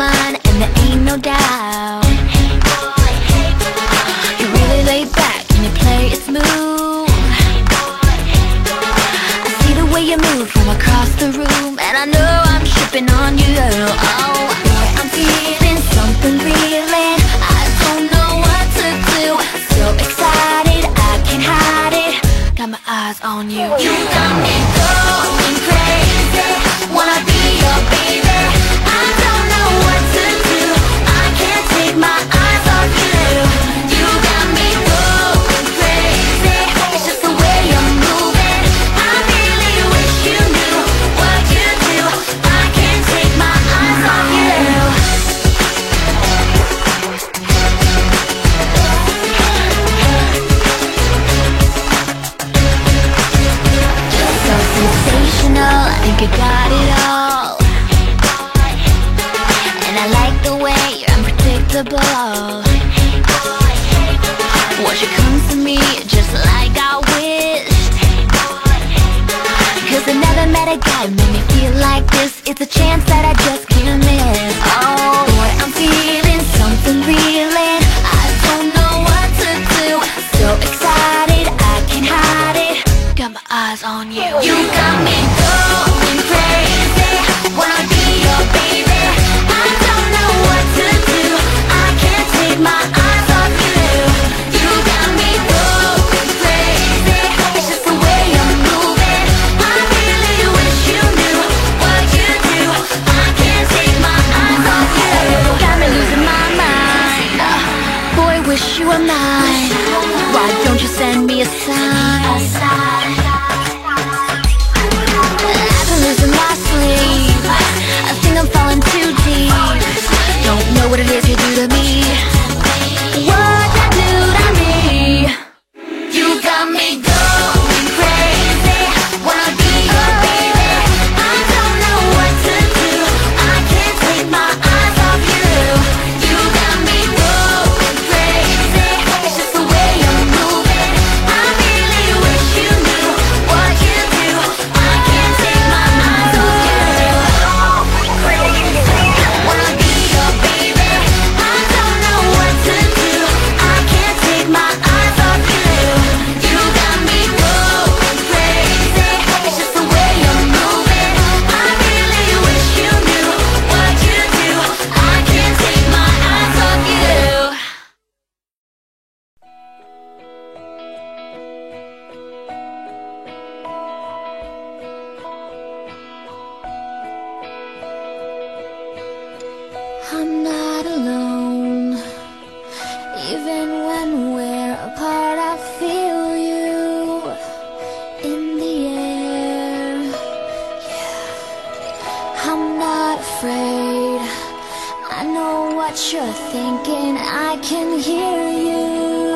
mine, and there ain't no doubt. You really lay back and you play it smooth. I see the way you move from across the room, and I know I'm tripping on you. Oh, I'm feeling something reeling. I don't know what to do. So excited, I can't hide it. Got my eyes on you. You got me going crazy. Wanna be your baby. I don't know what to do. I can't take my eyes off you. You got me going crazy. It's just the way you're moving. I really wish you knew what you do. I can't take my eyes off you. So sensational, I think I got it all. And I like the way you're unpredictable. Watch it come to me just like I wished. Cause I never met a guy who made me feel like this. It's a chance that I just can't miss. Oh boy, I'm feeling something reeling. I don't know what to do. So excited, I can't hide it. Got my eyes on you. You got me going crazy. Wanna be your baby. I don't know what to do. I can't take my eyes off you. You got me going crazy. It's just the way you're moving. I really wish you knew what you do. I can't take my eyes off you. Got me losing my mind. Boy, wish you were mine. Why don't you send me a sign? I've been losing my sleep. I think I'm falling too deep. Don't know what it is you do to me. What you do to me. You got me going crazy. Wanna be your baby. I don't know what to do. I can't take my eyes off you. You got me going crazy. It's just the way you're moving. I really wish you knew what you do. I can't take my eyes off you. Wanna be your baby. I don't know what to do. I can't take my eyes off you. You got me going crazy. It's just the way you're moving. I really wish you knew what you do. I can't take my eyes off you. I'm not alone. Even when we're apart, I feel you in the air. Yeah. I'm not afraid. I know what you're thinking. I can hear you.